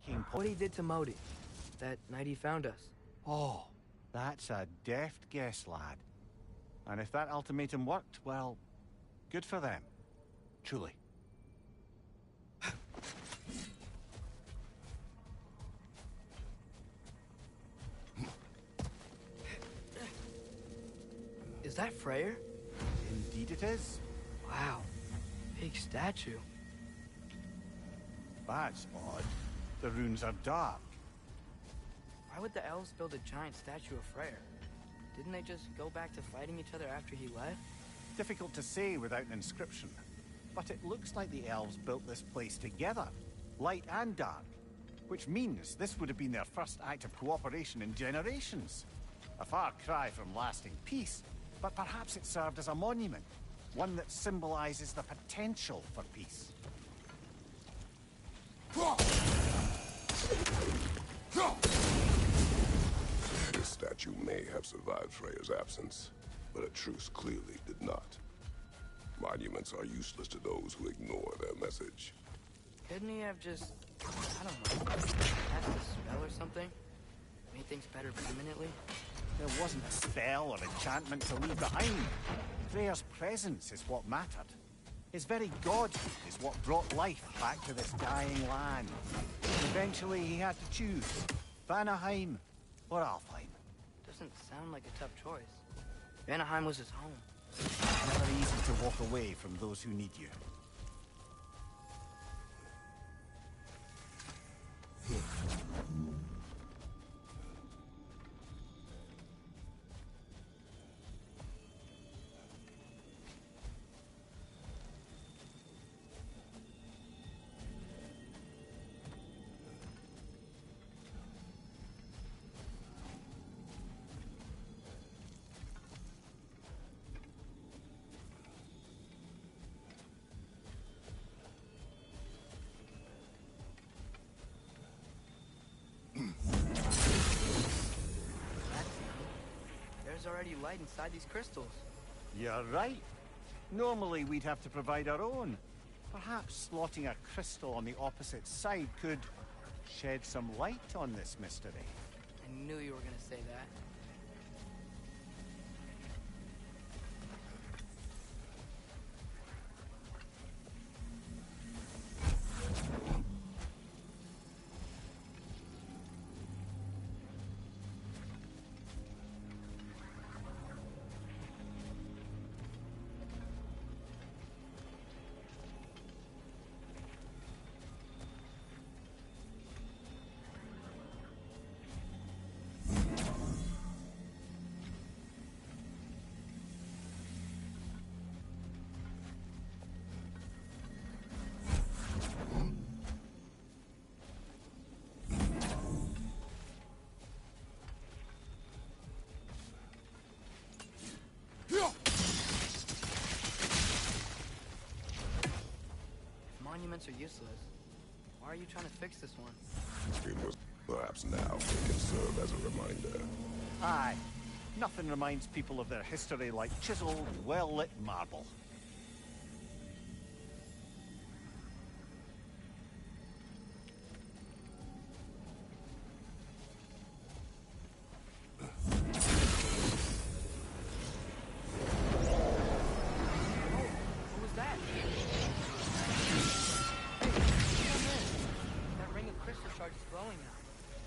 breaking point. What he did to Modi that night he found us. Oh, that's a deft guess, lad. And if that ultimatum worked, well, good for them. Truly. Is that Freyr? Indeed it is. Wow. Big statue. That's odd. The runes are dark. Why would the elves build a giant statue of Freyr? Didn't they just go back to fighting each other after he left? Difficult to say without an inscription. But it looks like the elves built this place together, light and dark. Which means this would have been their first act of cooperation in generations. A far cry from lasting peace, but perhaps it served as a monument. One that symbolizes the potential for peace. This statue may have survived Freyr's absence, but a truce clearly did not. Monuments are useless to those who ignore their message. Couldn't he have just, I don't know, cast a spell or something? Made things better permanently? There wasn't a spell or enchantment to leave behind. Freyr's presence is what mattered. His very godhood is what brought life back to this dying land. Eventually he had to choose. Vanaheim or Alfheim. Doesn't sound like a tough choice. Vanaheim was his home. Never easy to walk away from those who need you. There's already light inside these crystals. You're right. Normally we'd have to provide our own. Perhaps slotting a crystal on the opposite side could shed some light on this mystery. I knew you were gonna say that. Monuments are useless. Why are you trying to fix this one? It was perhaps now it can serve as a reminder. Aye. Nothing reminds people of their history like chiseled, well-lit marble.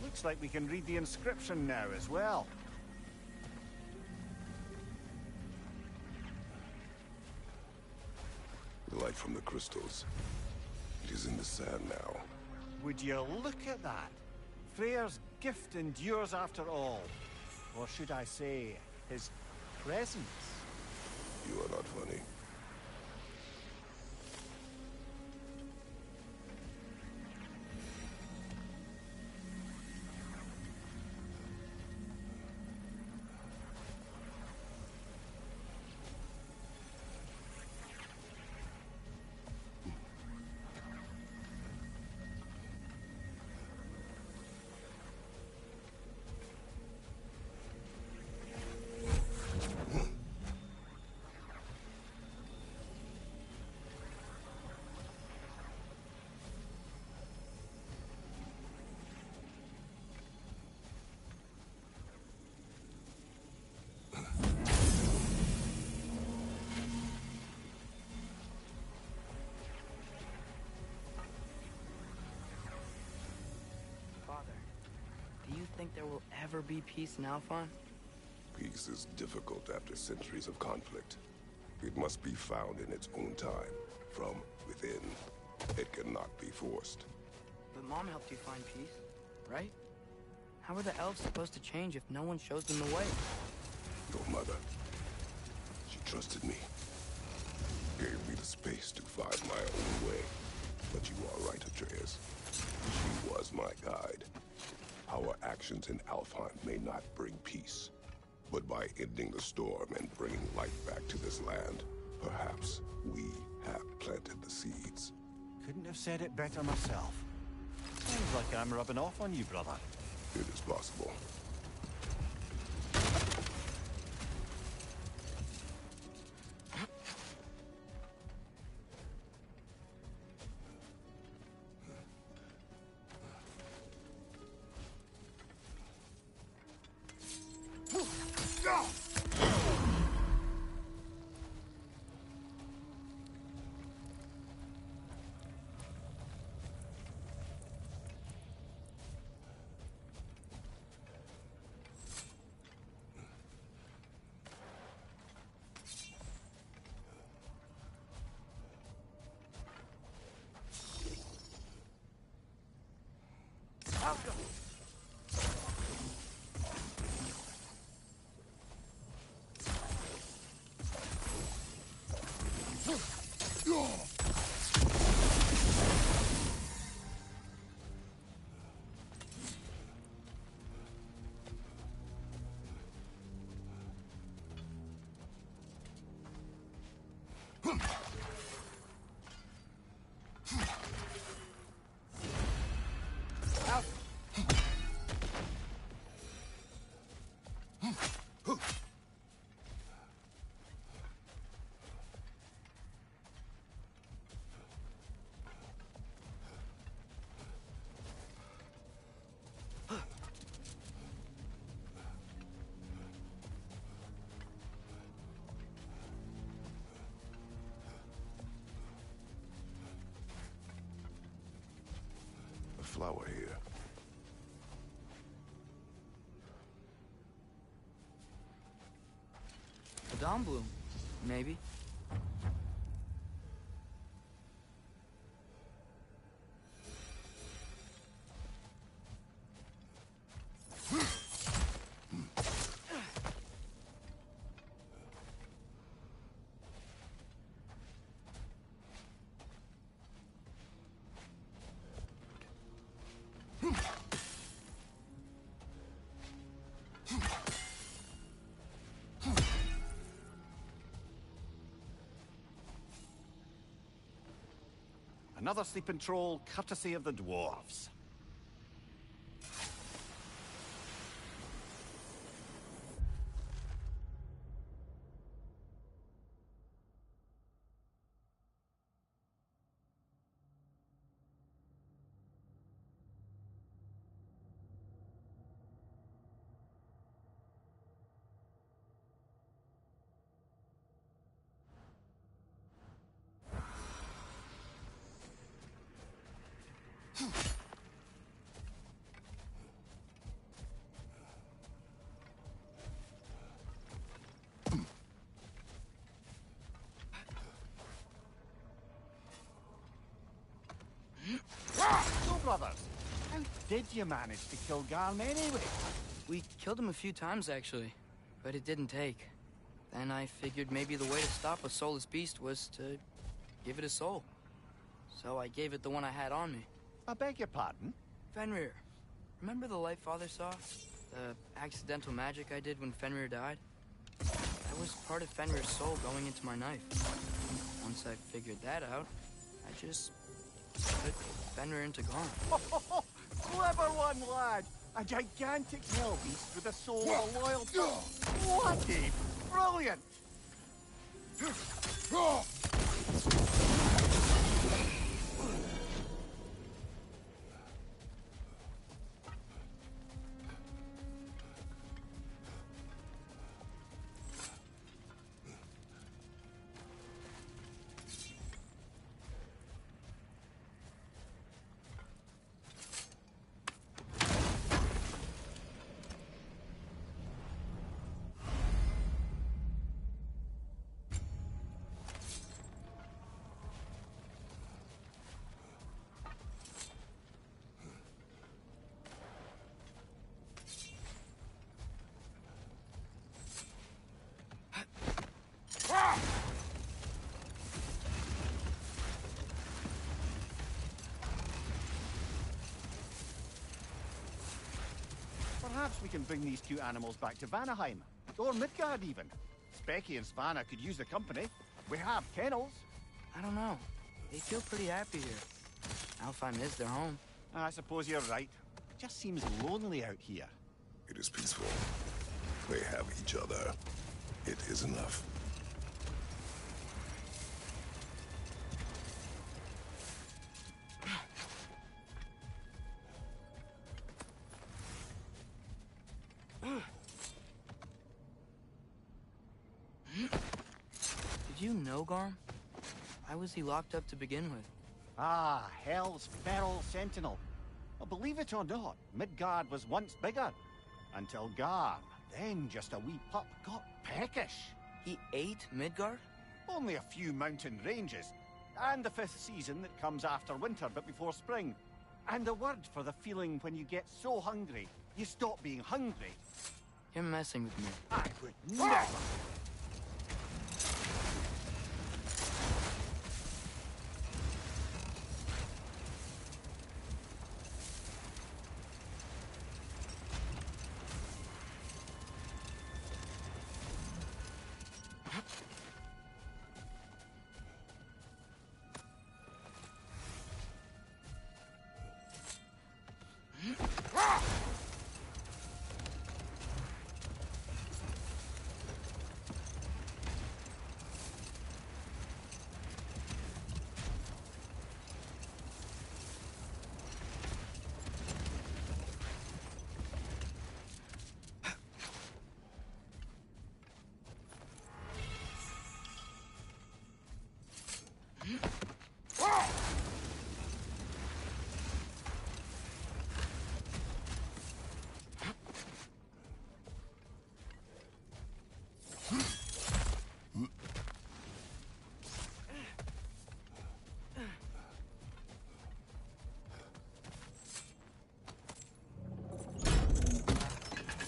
Looks like we can read the inscription now as well. The light from the crystals. It is in the sand now. Would you look at that? Freyr's gift endures after all. Or should I say, his presence? You are not funny. think there will ever be peace in Alphon? Peace is difficult after centuries of conflict. It must be found in its own time, from within. It cannot be forced. But Mom helped you find peace, right? How are the elves supposed to change if no one shows them the way? Your mother, she trusted me. Gave me the space to find my own way. But you are right, Atreus. She was my guide. Our actions in Alfheim may not bring peace, but by ending the storm and bringing light back to this land, perhaps we have planted the seeds. Couldn't have said it better myself. Sounds like I'm rubbing off on you, brother. It is possible. Flower here. A dawn bloom, maybe. Another sleeping troll, courtesy of the dwarves. So, brothers, how did you manage to kill Garm anyway? We killed him a few times, actually, but it didn't take. Then I figured maybe the way to stop a soulless beast was to give it a soul. So I gave it the one I had on me. I beg your pardon? Fenrir. Remember the light Father saw? The accidental magic I did when Fenrir died? That was part of Fenrir's soul going into my knife. Once I figured that out, I just put Fenrir into Garm. Clever one, lad! A gigantic hell beast with the soul of a loyal dog. Bloody brilliant! Perhaps we can bring these two animals back to Vanaheim, or Midgard even. Specky and Svanna could use the company. We have kennels. I don't know. They feel pretty happy here. Alfheim is their home. I suppose you're right. It just seems lonely out here. It is peaceful. They have each other. It is enough. Did you know Garm? Why was he locked up to begin with? Ah, Hell's feral sentinel. Well, believe it or not, Midgard was once bigger. Until Garm, then just a wee pup, got peckish. He ate Midgard? Only a few mountain ranges. And the 5th season that comes after winter but before spring. And the word for the feeling when you get so hungry, you stop being hungry. You're messing with me. I would never.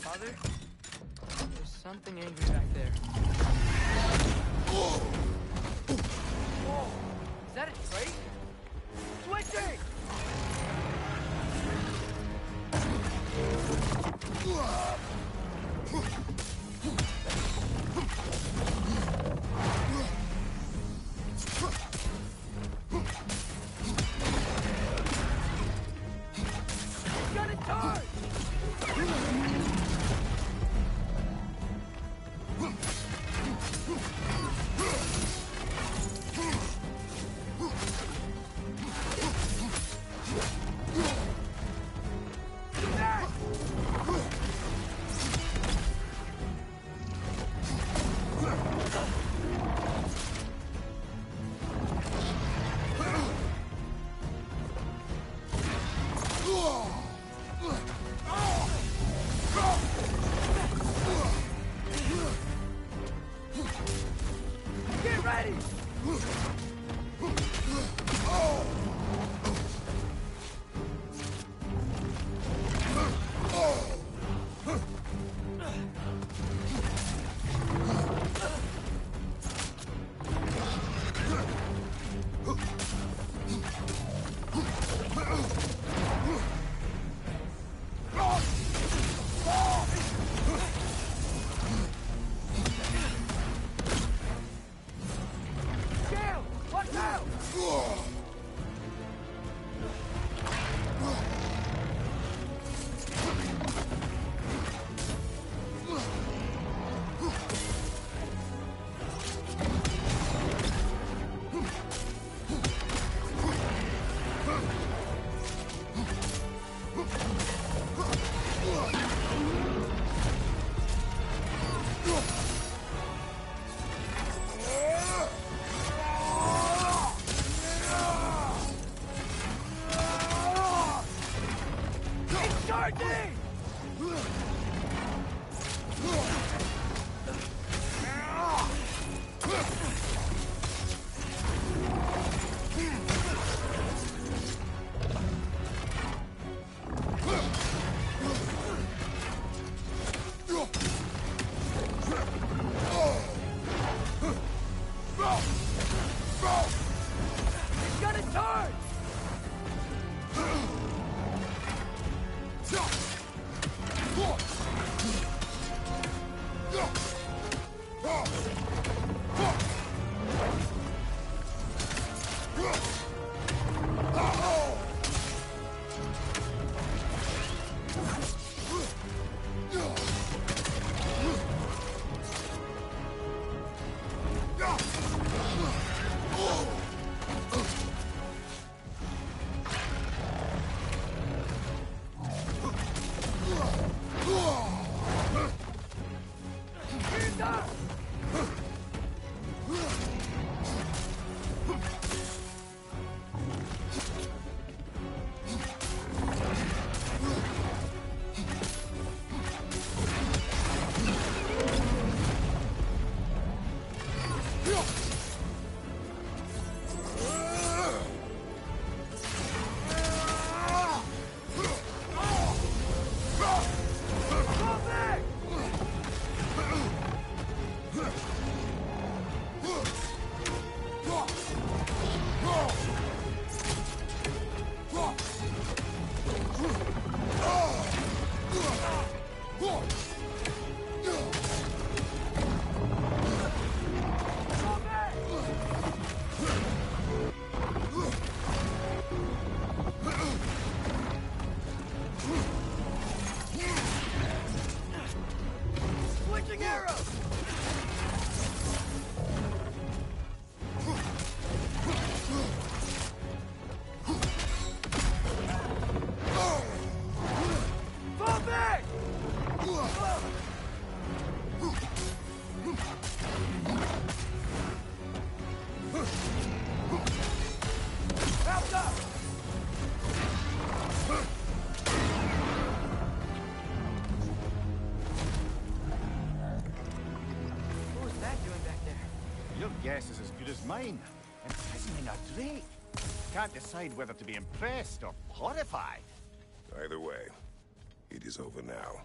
Father? There's something angry back there. Whoa! Is that a trait? Switching! Got it charged! Get ready! Got it charged! is mine, imprisoning a drake. Can't decide whether to be impressed or horrified. Either way, it is over now.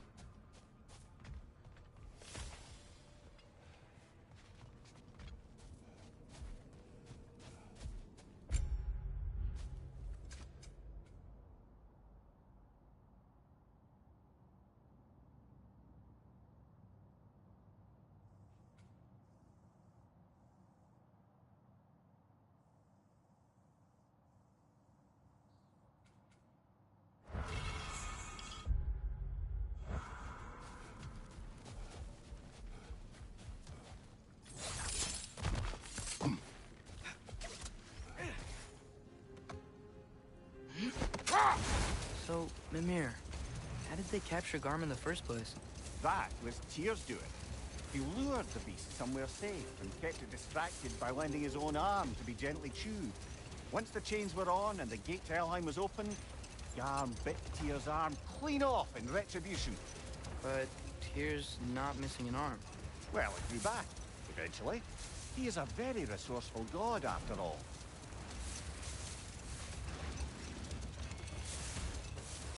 So, Mimir, how did they capture Garm in the first place? That was Tyr's doing. He lured the beast somewhere safe and kept it distracted by lending his own arm to be gently chewed. Once the chains were on and the gate to Helheim was open, Garm bit Tyr's arm clean off in retribution. But Tyr's not missing an arm. Well, it grew back, eventually. He is a very resourceful god, after all.